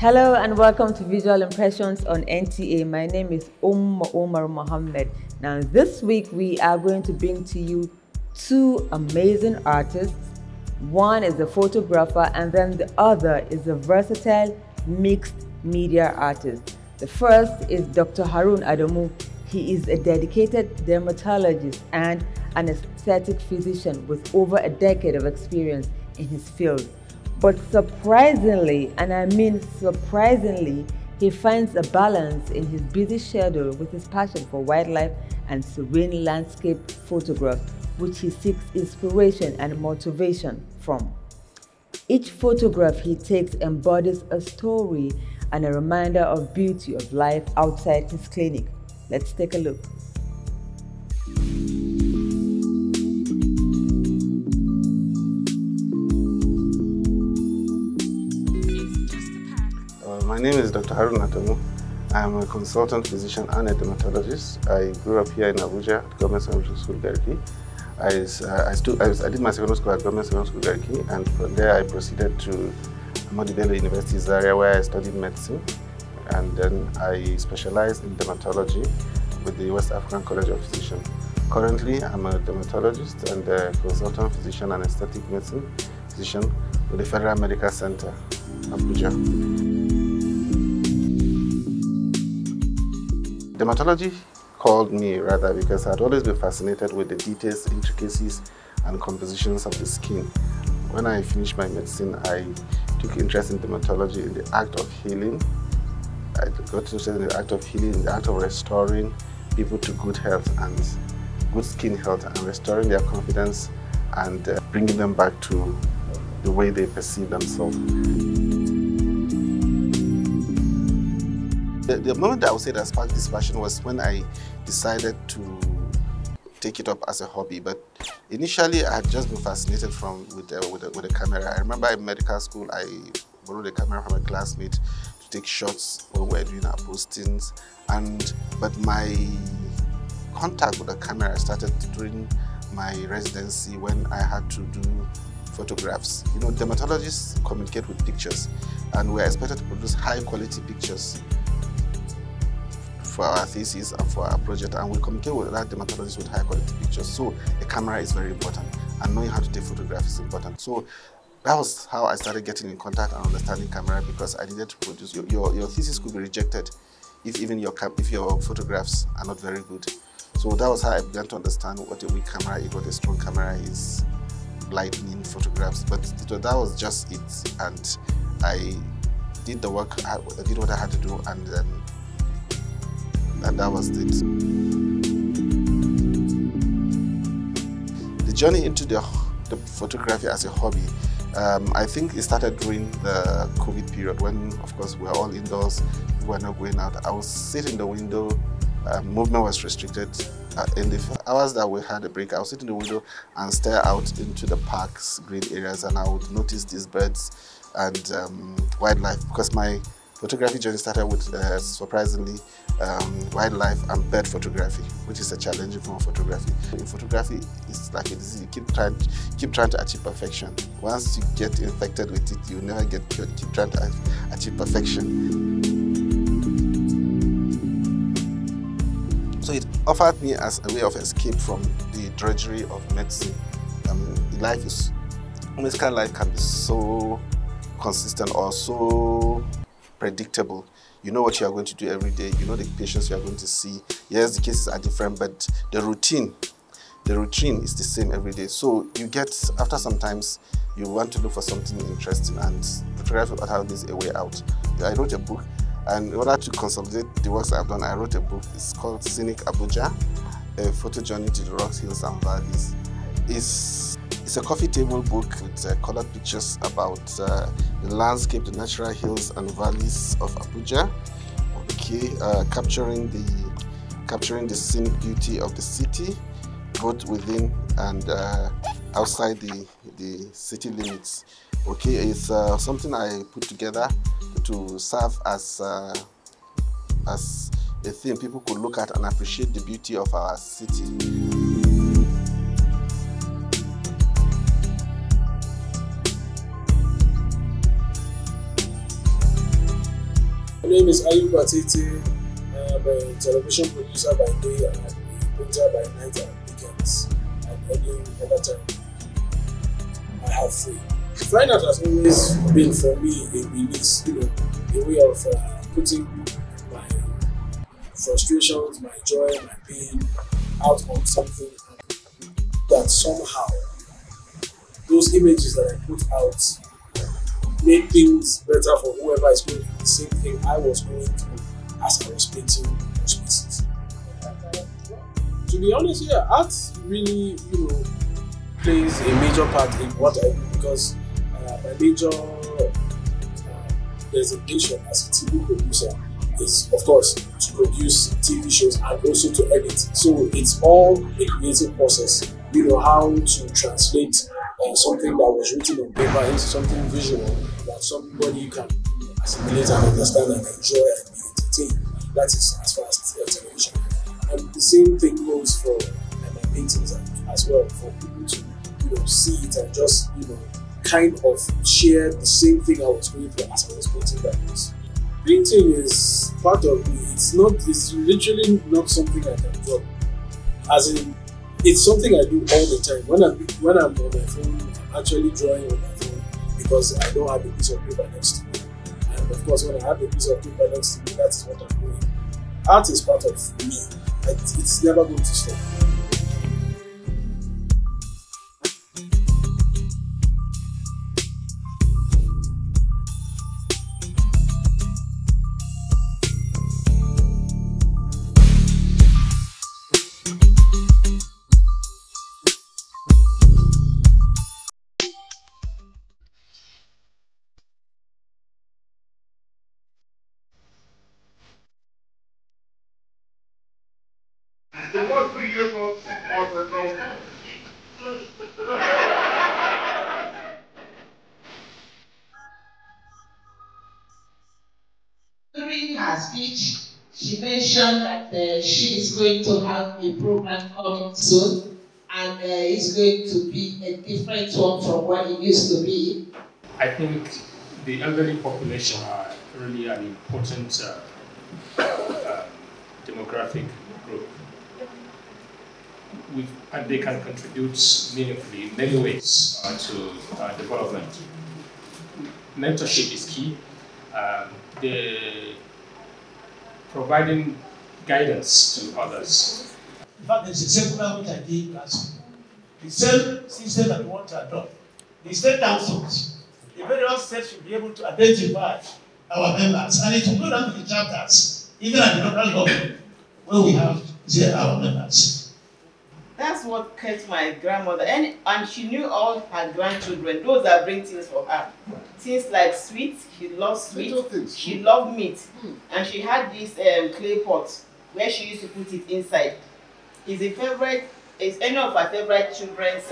Hello and welcome to Visual Impressions on NTA. My name is Omar Mohammed. Now this week we are going to bring to you two amazing artists. One is a photographer and then the other is a versatile mixed media artist. The first is Dr. Harun Adamu. He is a dedicated dermatologist and an aesthetic physician with over a decade of experience in his field. But surprisingly, and I mean surprisingly, he finds a balance in his busy schedule with his passion for wildlife and serene landscape photographs, which he seeks inspiration and motivation from. Each photograph he takes embodies a story and a reminder of beauty of life outside his clinic. Let's take a look. My name is Dr. Harun Adamu. I am a consultant physician and a dermatologist. I grew up here in Abuja at Government Secondary School, Garki. I did my secondary school at Government Secondary School, Garki, and from there I proceeded to Ahmadu Bello University, Zaria, where I studied medicine. And then I specialized in dermatology with the West African College of Physicians. Currently, I'm a dermatologist and a consultant physician and aesthetic medicine physician with the Federal Medical Center, Abuja. Dermatology called me rather because I'd always been fascinated with the details, intricacies, and compositions of the skin. When I finished my medicine, I took interest in dermatology, in the act of healing. I got interested in the act of healing, in the act of restoring people to good health and good skin health and restoring their confidence and bringing them back to the way they perceive themselves. The moment I would say that sparked this passion was when I decided to take it up as a hobby. But initially, I had just been fascinated with the camera. I remember in medical school, I borrowed a camera from a classmate to take shots when we were doing our postings. But my contact with the camera started during my residency when I had to do photographs. You know, dermatologists communicate with pictures, and we're expected to produce high-quality pictures for our thesis and for our project, and we communicate with other dermatologists with high quality pictures. So the camera is very important, and knowing how to take photographs is important. So that was how I started getting in contact and understanding camera, because I needed to produce. Your thesis could be rejected if your photographs are not very good. So that was how I began to understand what a weak camera is, what a strong camera is, lightning photographs. But that was just it, and I did the work. I did what I had to do, and that was it. The journey into the photography as a hobby, I think it started during the COVID period when, of course, we were all indoors, we were not going out. I would sit in the window, movement was restricted. In the hours that we had a break, I would sit in the window and stare out into the parks, green areas, and I would notice these birds and wildlife, because my photography journey started with, surprisingly, wildlife and bird photography, which is a challenging form of photography. In photography, it's like a disease. You keep trying to achieve perfection. Once you get infected with it, you never get cured. You keep trying to achieve perfection. So it offered me as a way of escape from the drudgery of medicine. Medical life can be so consistent or so predictable. You know what you are going to do every day. You know the patients you are going to see. Yes, the cases are different, but the routine is the same every day. So you get, after sometimes, you want to look for something interesting, and photography always is a way out. I wrote a book, and in order to consolidate the works I've done, I wrote a book. It's called Scenic Abuja, a photo journey to the rocks, hills, and valleys. It's a coffee table book with colored pictures about the landscape, the natural hills and valleys of Abuja. Okay, capturing the scenic beauty of the city, both within and outside the city limits. Okay, it's something I put together to serve as a theme people could look at and appreciate the beauty of our city. name is Ayub Batete. I am a television producer by day and a printer by night and weekends. And any other time I have free. Flying out has always been for me a release, a way of putting my frustrations, my joy, my pain out on something that somehow those images that I put out made things better for whoever is going through the same thing I was going through as I was painting those pieces. To be honest, yeah, art really, plays a major part in what I do because my major designation as a TV producer is, of course, to produce TV shows and also to edit. So it's all a creative process. How to translate something that was written on paper into something visual that somebody can assimilate and understand and enjoy and be entertained. That is as far as television. And the same thing goes for my paintings as well, for people to see it and just kind of share the same thing I was going through as I was painting that piece. Painting is part of me. It's literally not something I can drop. As in, it's something I do all the time. When I'm on my phone, I'm actually drawing on my phone because I don't have a piece of paper next to me. And of course, when I have a piece of paper next to me, that is what I'm doing. Art is part of me. It's never going to stop. The most beautiful During her speech, she mentioned that she is going to have a program coming soon, and it's going to be a different one from what it used to be. I think the elderly population are really an important demographic group. And they can contribute meaningfully in many ways to development. Mentorship is key. Providing guidance to others. In fact, there's a seminar which I did last week. The same system that we want to adopt. The state councils, the various states should be able to identify our members, and it will go down to the chapters, even at the local government, where we have our members. That's what kept my grandmother, and she knew all her grandchildren. Those that bring things for her. Things like sweets, she loved sweets, she loved meat. And she had this clay pot where she used to put it inside. Is any of her favorite children's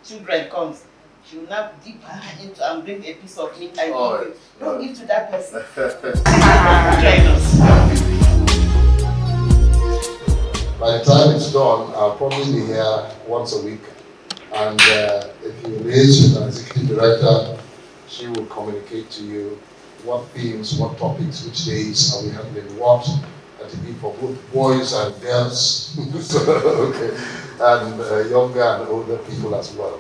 children comes, she will now dip her hand into and bring a piece of meat and give it. Don't give to that person. Join us. By the time it's done, I'll probably be here once a week. And if you raise with an executive director, she will communicate to you what themes, what topics, which days are we handling what, and to be for both boys and girls, okay, and younger and older people as well.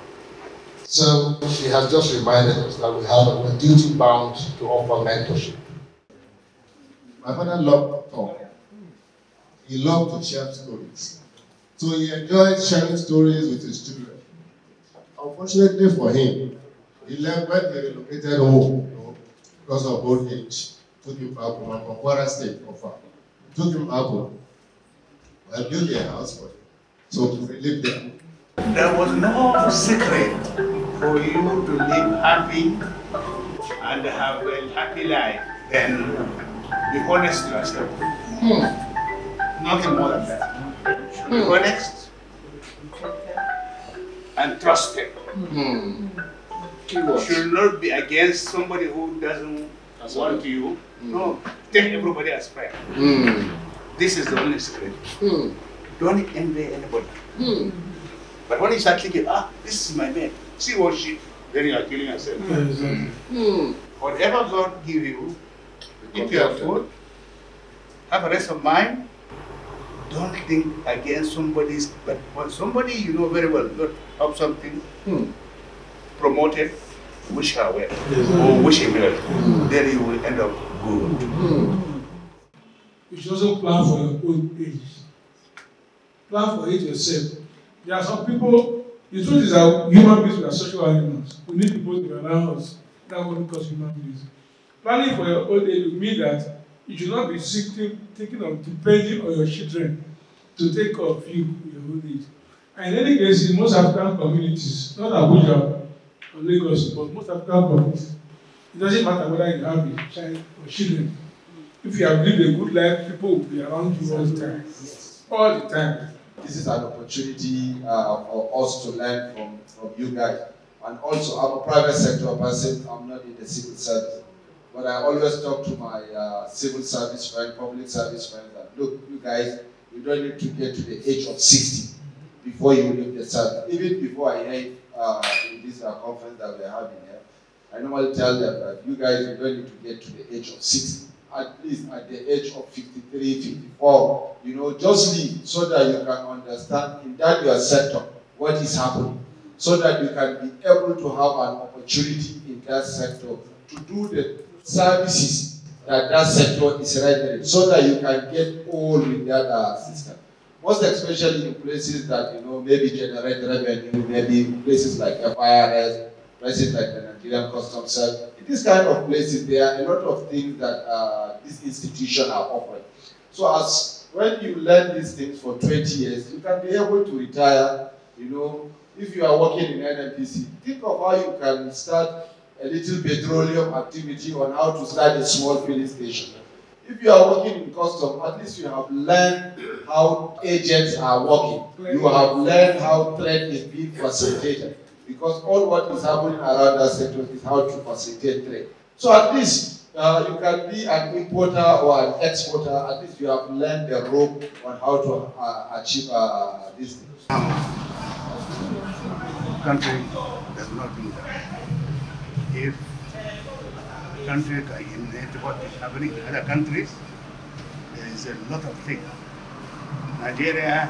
So she has just reminded us that we're duty bound to offer mentorship. My father loved to talk. He loved to share stories. So he enjoyed sharing stories with his children. Unfortunately for him, he left when he relocated home because of old age. Took him back from Kwara State for far. Took him back home. I built a house for him. So to live there. There was no secret for you to live happy and have a happy life. Then be honest to yourself. Nothing more than that. Be honest and trusted. You should not be against somebody who doesn't want you. No, take everybody as friend. This is the only secret. Don't envy anybody. But when you start thinking, this is my man, see what she, then you are killing yourself. Whatever God give you, If you are full, have a rest of mind. Don't think against somebody's, but when somebody you know very well got up something, promoted, wish her well, or wish him well, then you will end up good. You should also plan for your own age. Plan for it yourself. There are some people, the truth is that human beings are social animals. We need people to be around us. That's what we call human beings. Planning for your old age will mean that you should not be thinking of depending on your children to take care of you in your old age. And in any case, in most African communities, not Abuja or Lagos, but most African communities, it doesn't matter whether you have a child or children. If you have lived a good life, people will be around you all the time. All the time. This is an opportunity for us to learn from you guys. And also, I'm a private sector person, I'm not in the civil service. But I always talk to my civil service friends, public service friends, that look, you guys, you don't need to get to the age of 60 before you leave the service. Even before I head in this conference that we're having here, I normally tell them that you guys, you don't need to get to the age of 60. At least at the age of 53, 54, you know, just leave so that you can understand in that your sector what is happening, so that you can be able to have an opportunity in that sector to do the services that that sector is rendering, so that you can get all with that system. Most especially in places that, you know, maybe generate revenue, maybe places like FIRS, places like the Nigerian Customs Service. In these kind of places, there are a lot of things that these institutions are offering. So as when you learn these things for 20 years, you can be able to retire. You know, if you are working in NNPC, think of how you can start a little petroleum activity on how to start a small filling station. If you are working in custom, at least you have learned how agents are working. You have learned how trade is being facilitated. Because all what is happening around that sector is how to facilitate trade. So at least you can be an importer or an exporter. At least you have learned the rope on how to achieve these things. Country does not do that. If country can emulate what is happening in other countries, there is a lot of things. Nigeria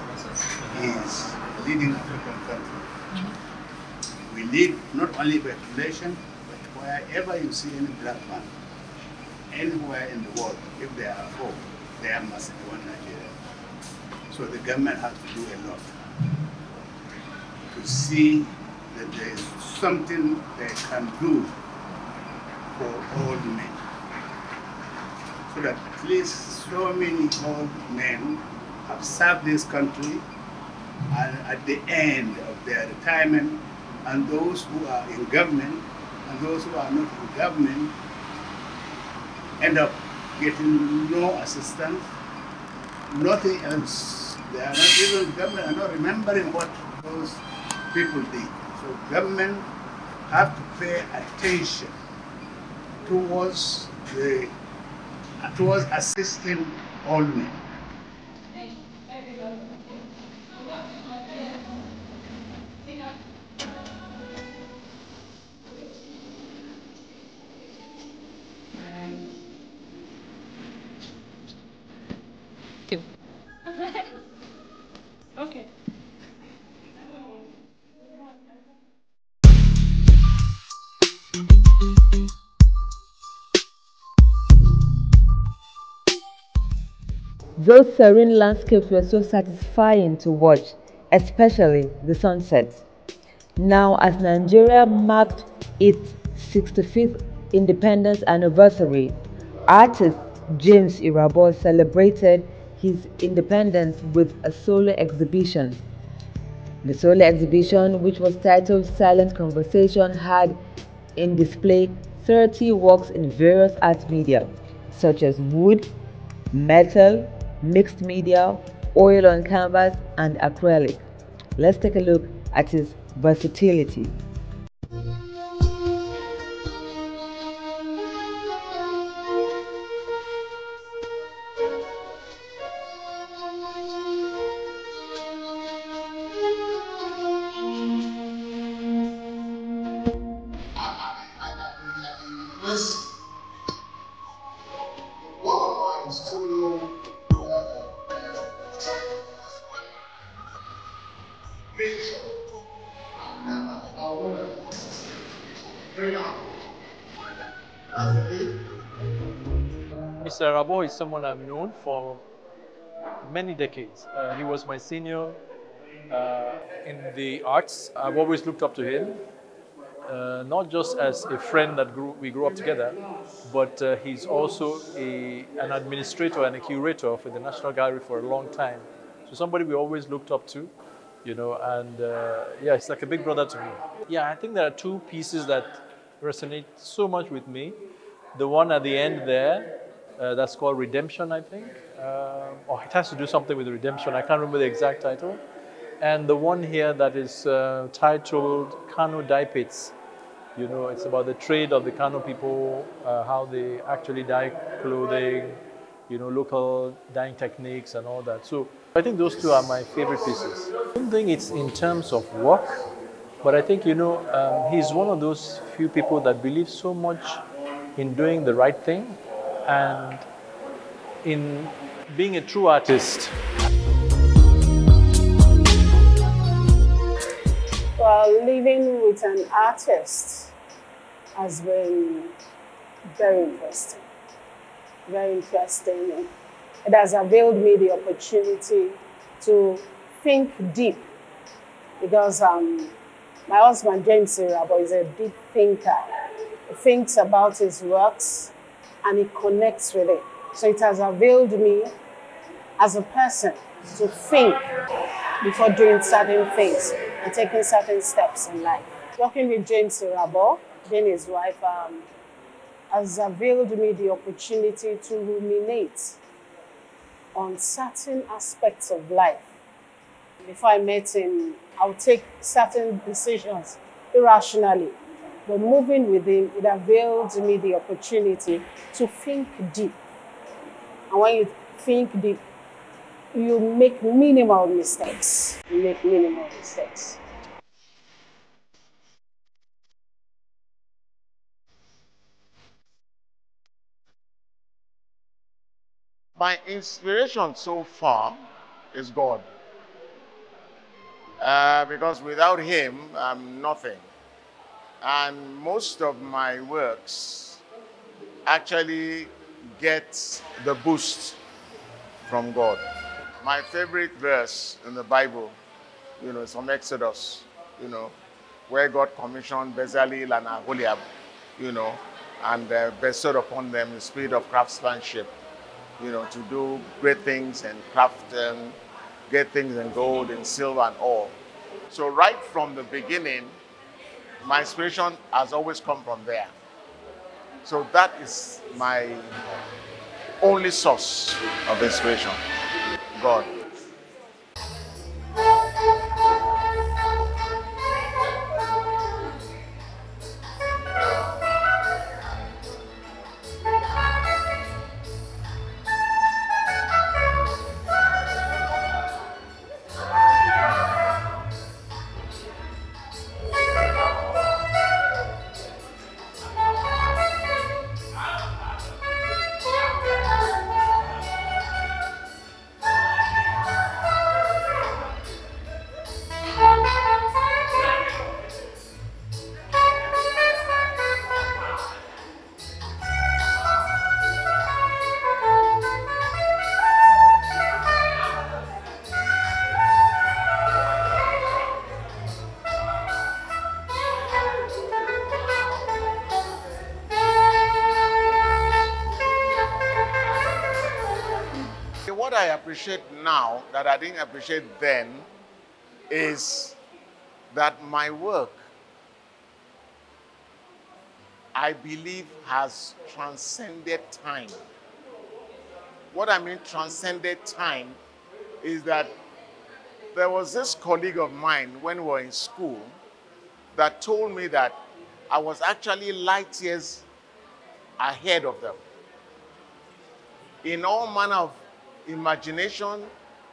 is a leading African country. We lead not only by population, but wherever you see any black man, anywhere in the world, if they are poor, there must be one Nigeria. So the government has to do a lot to see that there is something they can do for all men. So that at least so many old men have served this country, and at the end of their retirement, and those who are in government and those who are not in government end up getting no assistance, nothing else. They are not even government are not remembering what those people did. So government have to pay attention towards assisting all men. Okay. Those serene landscapes were so satisfying to watch, especially the sunsets. Now, as Nigeria marked its 65th independence anniversary, artist James Irabor celebrated his independence with a solo exhibition. The solo exhibition, which was titled Silent Conversation, had in display 30 works in various art media, such as wood, metal, mixed media, oil on canvas, and acrylic. Let's take a look at his versatility. Mr. Rabo is someone I've known for many decades. He was my senior in the arts. I've always looked up to him, not just as a friend that we grew up together, but he's also an administrator and a curator for the National Gallery for a long time. So somebody we always looked up to, you know, and yeah, it's like a big brother to me. Yeah, I think there are two pieces that resonate so much with me. The one at the end there, that's called Redemption, I think. Or it has to do something with redemption. I can't remember the exact title. And the one here that is titled Kano Dye Pits. You know, it's about the trade of the Kano people, how they actually dye clothing, you know, local dyeing techniques and all that. So I think those two are my favorite pieces. I don't think it's in terms of work, but I think, you know, he's one of those few people that believe so much in doing the right thing and in being a true artist. Well, living with an artist has been very interesting. Very interesting. It has availed me the opportunity to think deep because my husband, James Irabo, is a deep thinker. He thinks about his works and he connects with it. So it has availed me as a person to think before doing certain things and taking certain steps in life. Working with James Irabo, then his wife, has availed me the opportunity to ruminate on certain aspects of life. Before I met him, I would take certain decisions irrationally. But moving with him, it availed me the opportunity to think deep. And when you think deep, you make minimal mistakes. You make minimal mistakes. My inspiration so far is God. Because without him, I'm nothing. And most of my works actually get the boost from God. My favorite verse in the Bible, you know, is from Exodus, you know, where God commissioned Bezalel and Aholiab, you know, and bestowed upon them the spirit of craftsmanship, you know, to do great things and craft great things in gold and silver and all. So right from the beginning, my inspiration has always come from there. So that is my only source of inspiration, God. What I appreciate now that I didn't appreciate then is that my work, I believe, has transcended time. What I mean transcended time is that there was this colleague of mine when we were in school that told me that I was actually light years ahead of them in all manner of imagination,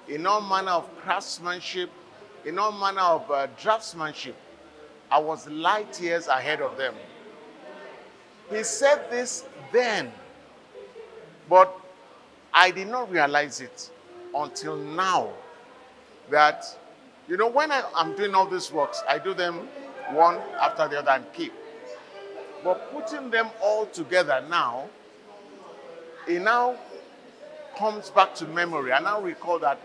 in all manner of craftsmanship, in all manner of draftsmanship. I was light years ahead of them. He said this then, but I did not realize it until now that You know, when I'm doing all these works, I do them one after the other and keep. But putting them all together now, it now comes back to memory. I now recall that,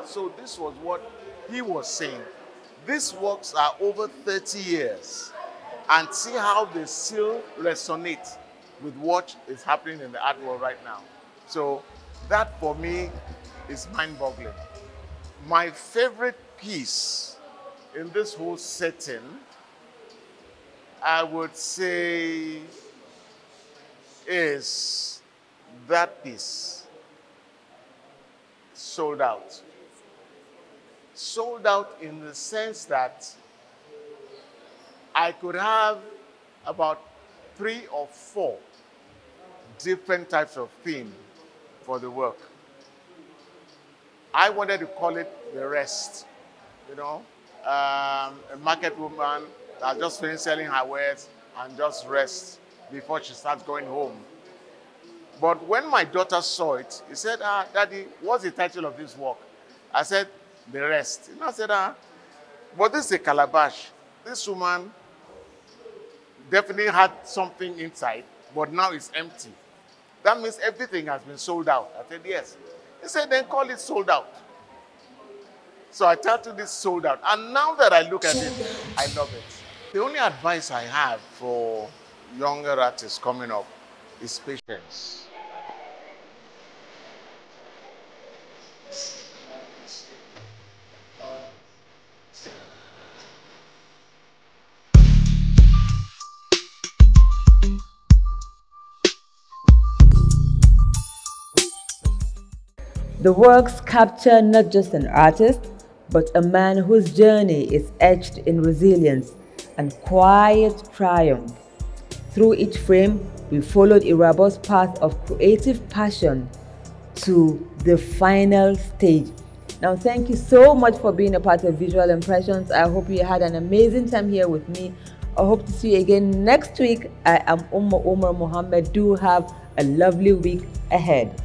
so this was what he was saying. These works are over 30 years. And see how they still resonate with what is happening in the art world right now. So that for me is mind-boggling. My favorite piece in this whole setting, I would say, is that piece, Sold Out. Sold out in the sense that I could have about 3 or 4 different types of theme for the work. I wanted to call it The Rest, you know, a market woman that just finished selling her wares and just rest before she starts going home. But when my daughter saw it, he said, Daddy, what's the title of this work? I said, The Rest. And I said, but this is a calabash. This woman definitely had something inside, but now it's empty. That means everything has been sold out. I said, yes. He said, then call it Sold Out. So I titled this Sold Out. And now that I look at it, I love it. The only advice I have for younger artists coming up is patience. The works capture not just an artist, but a man whose journey is etched in resilience and quiet triumph. Through each frame, we followed Irabo's path of creative passion to the final stage. Now, thank you so much for being a part of Visual Impressions. I hope you had an amazing time here with me. I hope to see you again next week. I am Omar Mohammed. Do have a lovely week ahead.